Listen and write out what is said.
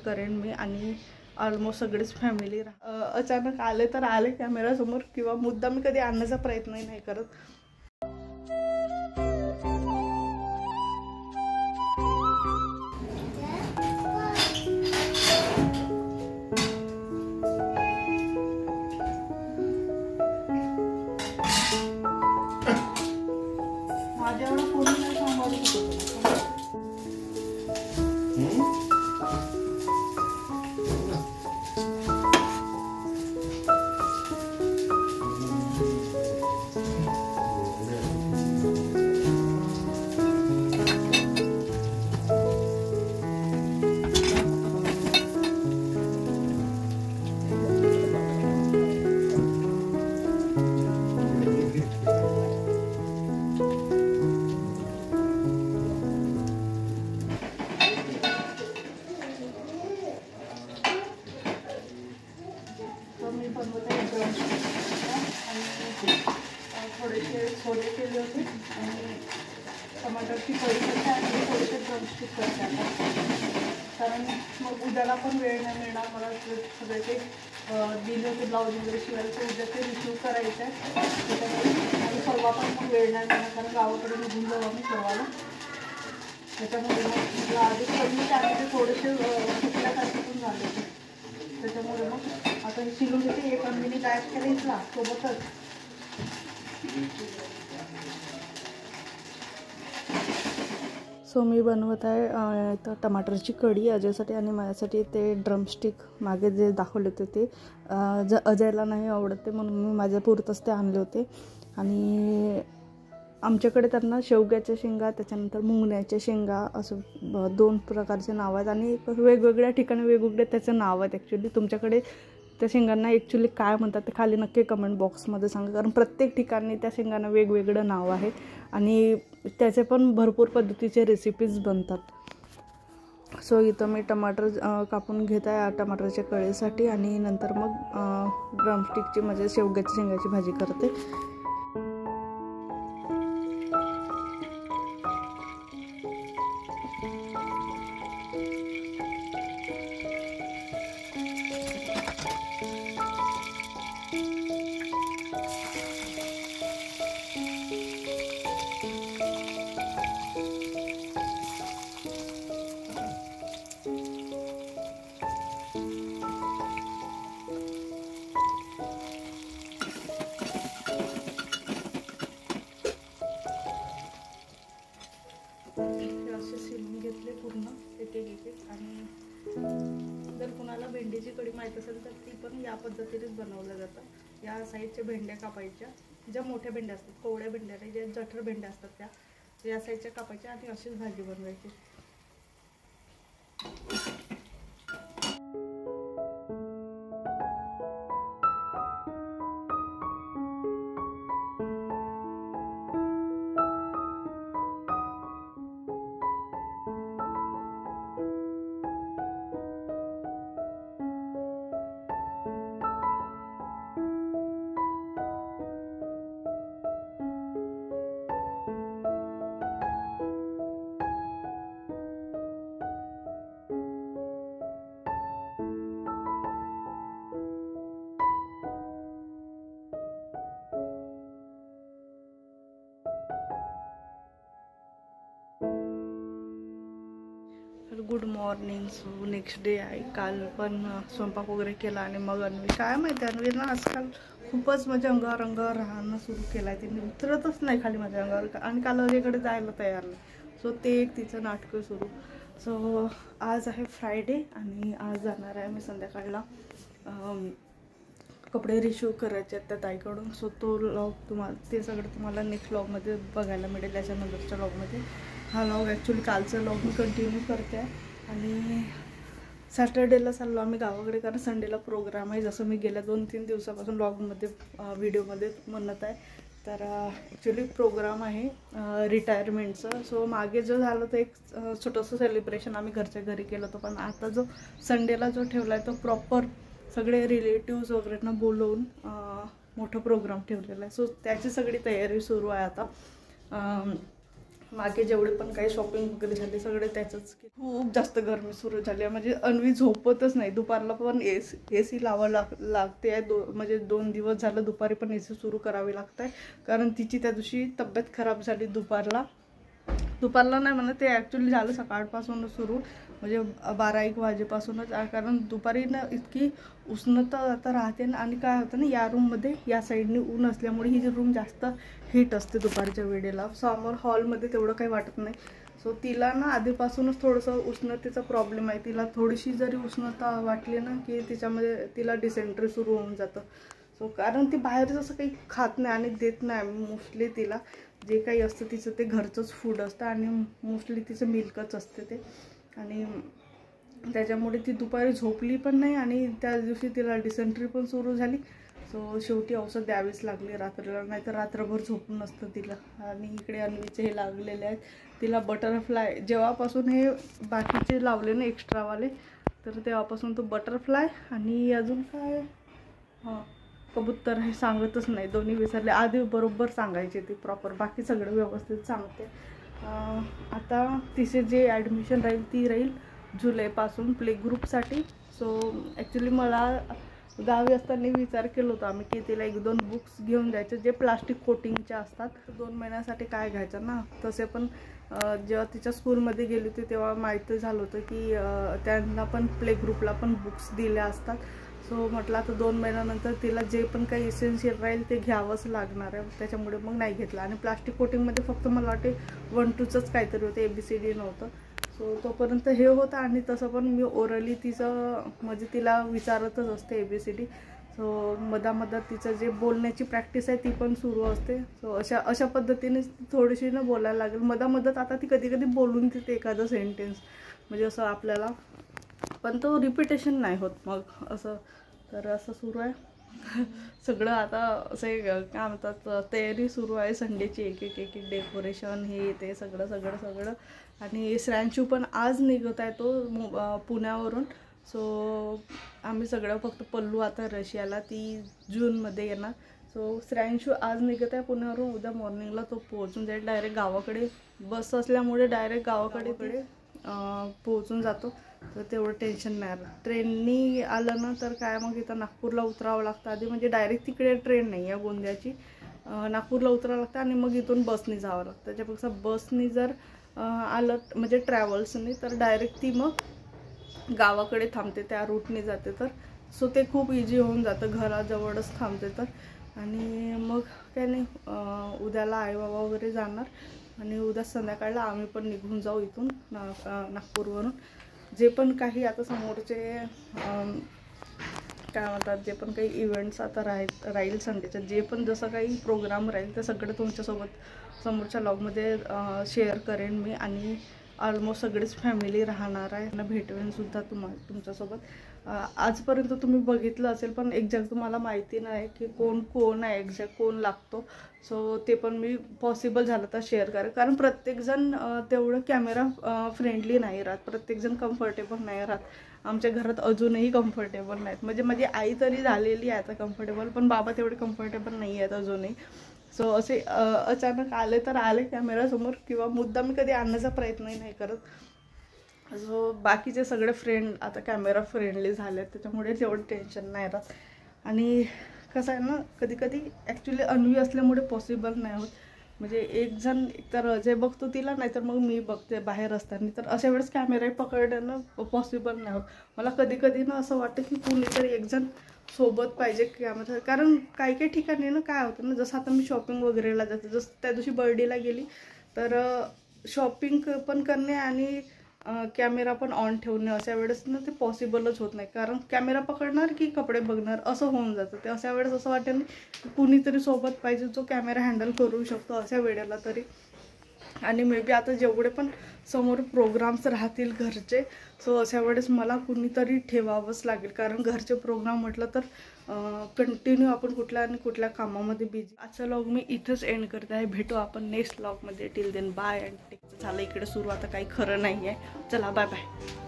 करेन मी आणि ऑलमोस्ट सगळीच फॅमिली अचानक आले तर आले कॅमेरासमोर, किंवा मुद्दा मी कधी आणण्याचा प्रयत्नही नाही करत. माझ्यावर कोणी नाही सांभाळू शकत. मी बनवत आहे आणि थोडेसे छोले केले होते आणि टमाटरची कढी करते आणि थोडेसे ड्रमस्टिक करते आता, कारण मग उद्याला पण वेळ नाही मिळणार मला. सगळे ते दिले होते ब्लाऊज वगैरे शिवायला, उद्या ते रिसीव करायचं आहे त्याच्यामुळे, आणि परवा पण मग वेळ नाही मिळणार कारण गावाकडे निघून जाऊ आम्ही परवाला. त्याच्यामुळे मग आधी कमी त्यामध्ये थोडेसे सुकल्यासारखे पण झाले होते, त्याच्यामुळे मग आता हे शिलून घेते. एक मिनिट ॲड करायचा सोबतच. सो मी बनवत आहे तर टमाटरची कढी अजयसाठी आणि माझ्यासाठी ते ड्रमस्टिक मागे जे दाखवले होते ते अजयला नाही आवडते म्हणून मी माझ्या पुरतच ते आणले होते. आणि आमच्याकडे त्यांना शेवग्याच्या शेंगा, त्याच्यानंतर मुंगण्याच्या शेंगा असं 2 प्रकारचे नाव आहेत आणि वेगवेगळ्या ठिकाणी वेगवेगळे त्याचं नाव आहेत. ॲक्च्युली तुमच्याकडे त्या शेंगांना ॲक्च्युली काय म्हणतात ते खाली नक्की कमेंट बॉक्समध्ये सांगा, कारण प्रत्येक ठिकाणी त्या शेंगांना वेगवेगळं नाव आहे आणि त्याचे पण भरपूर पद्धतीचे रेसिपीज बनतात. सो इथं मी टमाटर कापून घेत आहे टमाटरच्या कढीसाठी आणि नंतर मग ड्रमस्टिकची म्हणजे शेवग्याच्या शेंगाची भाजी करते. असे शिलून घेतले पूर्ण एक एक. आणि जर कुणाला भेंडीची कढी माहीत असेल तर ती पण या पद्धतीनेच बनवलं जातं. या साईडच्या भेंड्या कापायच्या, ज्या मोठ्या भेंड्या असतात, कोवळ्या भेंड्या नाही, ज्या जठर भेंड्या असतात त्या या साईडच्या कापायच्या आणि अशीच भाजी बनवायची. Good morning. So next day आहे. काल पण स्वयंपाक वगैरे केला आणि मग अन्वी काय माहिती अन्वीला आजकाल खूपच माझ्या अंगावर राहणं सुरू केलं आहे. तिने उतरतच नाही खाली माझ्या अंगावर आणि काल अजयकडे जायला तयार नाही. सो ते एक तिचं नाटकं सुरू. सो आज आहे फ्रायडे आणि आज जाणार आहे मी संध्याकाळला कपडे रिशू करायचे आहेत त्या ताईकडून. सो तो व्लॉग ते सगळं तुम्हाला नेक्स्ट व्लॉगमध्ये बघायला मिळेल. त्याच्यानंतरच्या व्लॉगमध्ये हा व्लॉग ॲक्च्युली कालचा व्लॉग मी कंटिन्यू करते आहे. आणि सॅटर्डेला चाललो आम्ही गावाकडे कारण संडेला प्रोग्राम आहे, जसं मी गेल्या 2-3 दिवसापासून व्लॉगमध्ये व्हिडिओमध्ये म्हणत आहे. तर ॲक्च्युली प्रोग्राम आहे रिटायरमेंटचं. सो मागे जो झालं तर एक छोटंसं सेलिब्रेशन आम्ही घरच्या घरी केलं होतं, पण आता जो संडेला जो ठेवला आहे तो प्रॉपर सगळे रिलेटिव्स वगैरेंना बोलवून मोठं प्रोग्राम ठेवलेला आहे. सो त्याची सगळी तयारी सुरू आहे आता. मागे जेवढे पण काही शॉपिंग वगैरे झाले सगळे त्याचंच. खूप जास्त गरमी सुरू झाली आहे, म्हणजे अन्वी झोपतच नाही. दुपारला पण एसी लावावं लागते आहे. म्हणजे 2 दिवस झालं दुपारी पण एसी सुरू करावी लागत आहे, कारण तिची त्या दिवशी तब्येत खराब झाली. दुपारला नाही म्हणा, ते ॲक्च्युली झालं सकाळपासूनच सुरू, म्हणजे 12-1 वाजेपासूनच. कारण दुपारी ना इतकी उष्णता आता राहते ना, आणि काय होतं ना या रूममध्ये या साईडने ऊन असल्यामुळे ही जी रूम जास्त हीट असते दुपारच्या वेळेला. समोर हॉलमध्ये तेवढं काही वाटत नाही. सो तिला ना आधीपासूनच थोडंसं उष्णतेचा प्रॉब्लेम आहे. तिला थोडीशी जरी उष्णता वाटली ना की तिच्यामध्ये तिला डिसेंट्री सुरू होऊन जातं. सो कारण ती बाहेरचं असं काही खात नाही आणि देत नाही मोस्टली. तिला जे काही असतं तिचं ते घरचंच फूड असतं आणि मोस्टली तिचं मिल्कच असते ते, आणि त्याच्यामुळे ती दुपारी झोपली पण नाही आणि त्या दिवशी तिला डिसेंट्री पण सुरू झाली. सो शेवटी औषध द्यावीच लागली रात्रीला, नाही तर रात्रभर झोपून नसतं तिला. आणि इकडे अन्वीचे हे लागलेले आहेत. तिला बटरफ्लाय जेव्हापासून हे बाकीचे लावले ना एक्स्ट्रावाले, तर तेव्हापासून तो बटरफ्लाय आणि अजून काय कबूतर हे सांगतच नाही, दोन्ही विसरले. आधी बरोबर सांगायचे ती प्रॉपर, बाकी सगळं व्यवस्थित सांगते. आता तिचे जे ॲडमिशन राहील ती राहील जुलैपासून प्ले ग्रुपसाठी. सो ॲक्च्युली मला गावी असताना विचार केला होता आम्ही की तिला 1-2 बुक्स घेऊन द्यायचे जे प्लास्टिक कोटिंगचे असतात. 2 महिन्यासाठी काय घ्यायचं ना. तसे पण जेव्हा तिच्या स्कूलमध्ये गेली होती तेव्हा माहिती झालं होतं की त्यांना पण प्ले ग्रुपला पण बुक्स दिल्या असतात. सो म्हटलं आता 2 महिन्यानंतर तिला जे पण काही इसेन्शियल राहील ते घ्यावंच लागणार आहे, त्याच्यामुळे मग नाही घेतलं. आणि प्लास्टिक कोटिंगमध्ये फक्त मला वाटते 1-2चंच काहीतरी होतं, ABCD नव्हतं. सो तोपर्यंत हे होतं. आणि तसं पण मी ओरली तिचं म्हणजे तिला विचारतच असते ABCD. सो मधामधात तिचं जे बोलण्याची प्रॅक्टिस आहे ती पण सुरू असते. सो अशा पद्धतीने थोडीशी ना बोलायला लागेल मधामधात. आता ती कधी कधी बोलून तिथे एखादं सेंटेन्स म्हणजे असं आपल्याला, पण तो रिपिटेशन नाही होत मग असं. तर असं सुरू आहे सगळं. आता असे काय म्हणतात तयारी सुरू आहे संडेची, एक डेकोरेशन हे ते सगळं. आणि श्रांशू पण आज निघत आहे तो पुण्यावरून. सो आम्ही सगळं फक्त पल्लू आता रशियाला, ती जूनमध्ये येणार. सो श्रांशू आज निघत आहे पुण्यावरून. उद्या मॉर्निंगला तो पोहोचून जाईल डायरेक्ट गावाकडे. बस असल्यामुळे डायरेक्ट गावाकडे पोहोचून जातो. तर तेवढं टेन्शन नाही आलं. ट्रेननी आलं ना तर काय मग इथं नागपूरला उतरावं लागतं आधी, म्हणजे डायरेक्ट तिकडे ट्रेन नाही आहे गोंदियाची. नागपूरला उतरावं लागतं आणि मग इथून बसनी जावं लागतं. त्याच्यापेक्षा बसनी जर आलं म्हणजे ट्रॅव्हल्सनी तर डायरेक्ट ती मग गावाकडे थांबते, त्या रूटने जाते. तर सो ते खूप इझी होऊन जातं, घराजवळच थांबते तर. आणि मग काय नाही, उद्याला आई बाबा वगैरे जाणार आणि उद्या संध्याकाळला आम्ही पण निघून जाऊ इथून नागपूरवरून. जे पण काही आता समोरचे काय म्हणतात जे पण काही इव्हेंट्स आता राहील संडेचं, जे पण जसं काही प्रोग्राम राहील ते सगळं तुमच्यासोबत समोरच्या व्लॉगमध्ये शेअर करेन मी. आणि ऑलमोस्ट सगळीच फॅमिली राहणार आहे ना, भेटवेनसुद्धा तुमच्यासोबत. आजपर्यंत तुम्ही बघितलं असेल पण एक्झॅक्ट तुम्हाला माहिती नाही की कोण आहे, एक्झॅक्ट कोण लागतो. सो ते पण मी पॉसिबल झालं तर शेअर करेन, कारण प्रत्येकजण तेवढं कॅमेरा फ्रेंडली नाही राहत, प्रत्येकजण कम्फर्टेबल नाही राहत. आमच्या घरात अजूनही कम्फर्टेबल नाहीत, म्हणजे माझी आई तरी झालेली आहे आता कम्फर्टेबल, पण बाबा तेवढे कम्फर्टेबल नाही आहेत अजूनही. सो असे अचानक आले तर आले कॅमेरासमोर, किंवा मुद्दा मी कधी आणण्याचा प्रयत्नही नाही करत. सो बाकीचे सगळे फ्रेंड आता कॅमेरा फ्रेंडली झाले आहेत, त्याच्यामुळे तेवढं टेन्शन नाही राहत. आणि कसं आहे ना, कधी कधी ॲक्च्युली अन्वी असल्यामुळे पॉसिबल नाही होत. म्हणजे एक जण तर जे बघतो तिला, नाही तर मग मी बघते बाहेर असताना, तर अशा वेळेस कॅमेराही पकडणं पॉसिबल नाही होत. मला कधी कधी ना असं वाटतं की कोणीतरी एक जण सोबत पाहिजे कॅमेरा. कारण काही काही ठिकाणी ना काय होतं ना, जसं आता मी शॉपिंग वगैरेला जाते, जसं त्या दिवशी बर्डीला गेली तर शॉपिंग पण करणे आणि कॅमेरा पण ऑन ठेवणे, अशा वेळेस ना ते पॉसिबलच होत नाही. कारण कॅमेरा पकडणार की कपडे बघणार असं होऊन जातं ते. अशा वेळेस असं वाटेल की कुणीतरी सोबत पाहिजे जो कॅमेरा हँडल करू शकतो अशा वेळेला तरी. आणि मे बी आता जेवढे पण समोर प्रोग्राम्स राहतील घरचे, सो अशा वेळेस मला कुणीतरी ठेवावंच लागेल. कारण घरचे प्रोग्राम म्हटलं तर कंटिन्यू आपण कुठल्या आणि कुठल्या कामामध्ये बिझी. आजचा व्लॉग मी इथंच एंड करते आहे. भेटू आपण नेक्स्ट व्लॉगमध्ये. Till then bye. अँड झालं इकडे सुरू, आता काही खरं नाही आहे. चला बाय बाय.